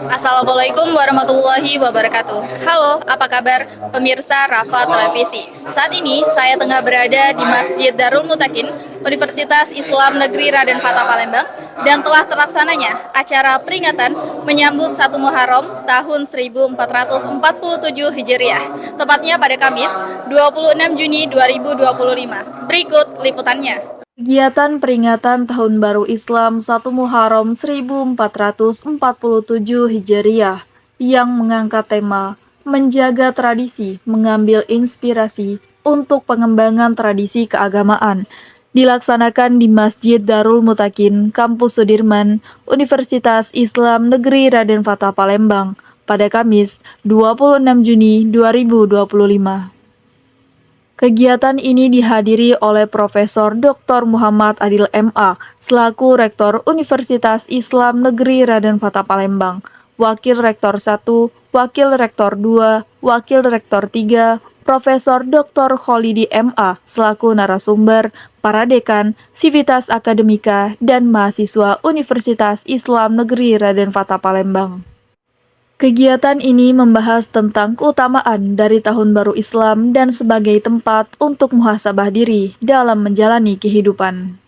Assalamualaikum warahmatullahi wabarakatuh. Halo, apa kabar pemirsa Rafa Televisi? Saat ini saya tengah berada di Masjid Darul Mutakin, Universitas Islam Negeri Raden Fatah Palembang, dan telah terlaksananya acara peringatan menyambut 1 Muharram tahun 1447 Hijriah, tepatnya pada Kamis 26 Juni 2025. Berikut liputannya. Kegiatan peringatan Tahun Baru Islam 1 Muharram 1447 Hijriah yang mengangkat tema menjaga tradisi, mengambil inspirasi untuk pengembangan tradisi keagamaan dilaksanakan di Masjid Darul Mutakin, Kampus Sudirman, Universitas Islam Negeri Raden Fatah Palembang pada Kamis 26 Juni 2025. Kegiatan ini dihadiri oleh Profesor Dr. Muhammad Adil MA selaku Rektor Universitas Islam Negeri Raden Fatah Palembang, Wakil Rektor 1, Wakil Rektor 2, Wakil Rektor 3, Profesor Dr. Kholidi MA selaku narasumber, para dekan, sivitas akademika, dan mahasiswa Universitas Islam Negeri Raden Fatah Palembang. Kegiatan ini membahas tentang keutamaan dari Tahun Baru Islam dan sebagai tempat untuk muhasabah diri dalam menjalani kehidupan.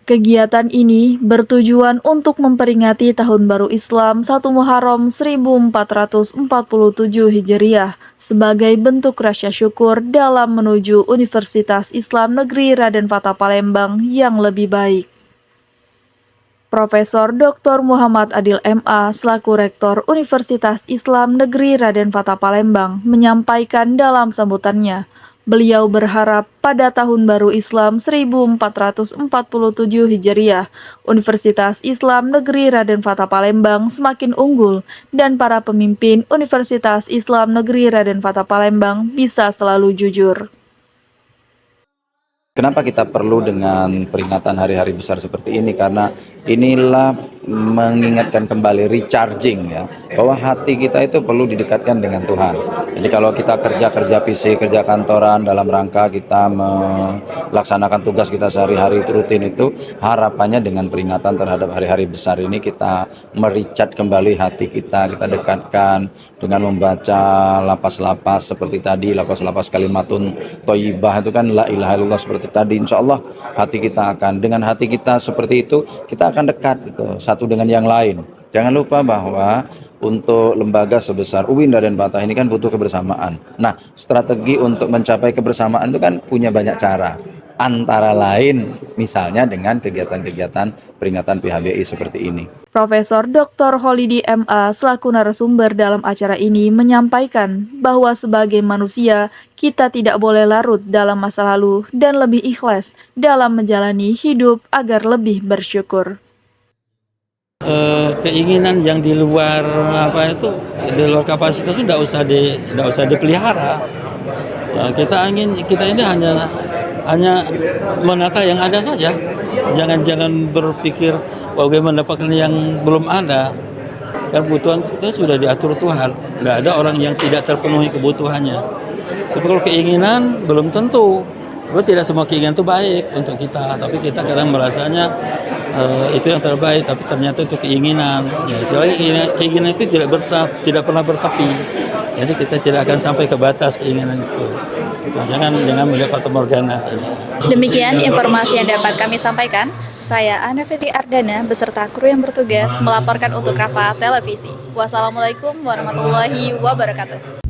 Kegiatan ini bertujuan untuk memperingati Tahun Baru Islam 1 Muharram 1447 Hijriah sebagai bentuk rasa syukur dalam menuju Universitas Islam Negeri Raden Fatah Palembang yang lebih baik. Profesor Dr. Muhammad Adil MA selaku Rektor Universitas Islam Negeri Raden Fatah Palembang menyampaikan dalam sambutannya, beliau berharap pada Tahun Baru Islam 1447 Hijriah, Universitas Islam Negeri Raden Fatah Palembang semakin unggul dan para pemimpin Universitas Islam Negeri Raden Fatah Palembang bisa selalu jujur. Kenapa kita perlu dengan peringatan hari-hari besar seperti ini? Karena inilah mengingatkan kembali recharging ya, bahwa hati kita itu perlu didekatkan dengan Tuhan. Jadi kalau kita kerja fisik, kerja kantoran dalam rangka kita melaksanakan tugas kita sehari-hari rutin itu, harapannya dengan peringatan terhadap hari-hari besar ini kita merecharge kembali hati kita dekatkan dengan membaca lapas-lapas seperti tadi, lapas-lapas kalimatun thayyibah itu kan la ilaha illallah seperti tadi. Insya Allah hati kita akan, dengan hati kita seperti itu kita akan dekat gitu, satu dengan yang lain. Jangan lupa bahwa untuk lembaga sebesar UIN Raden Fatah ini kan butuh kebersamaan. Nah, strategi untuk mencapai kebersamaan itu kan punya banyak cara. Antara lain misalnya dengan kegiatan-kegiatan peringatan PHBI seperti ini. Profesor Dr. Kholidi MA selaku narasumber dalam acara ini menyampaikan bahwa sebagai manusia kita tidak boleh larut dalam masa lalu dan lebih ikhlas dalam menjalani hidup agar lebih bersyukur. Keinginan yang di luar di luar kapasitas itu tidak usah dipelihara. Kita ini hanya menata yang ada saja. Jangan berpikir bagaimana mendapatkan yang belum ada. Kebutuhan kita sudah diatur Tuhan. Nggak ada orang yang tidak terpenuhi kebutuhannya. Tapi kalau keinginan belum tentu. Tidak semua keinginan itu baik untuk kita, tapi kita kadang merasanya itu yang terbaik, tapi ternyata itu keinginan. Ya, sekali keinginan itu tidak pernah bertepi. Jadi kita tidak akan sampai ke batas keinginan itu. Jangan melihat fata morgana. Demikian informasi yang dapat kami sampaikan. Saya Ana Fitri Ardana beserta kru yang bertugas melaporkan untuk Rafa Televisi. Wassalamualaikum warahmatullahi wabarakatuh.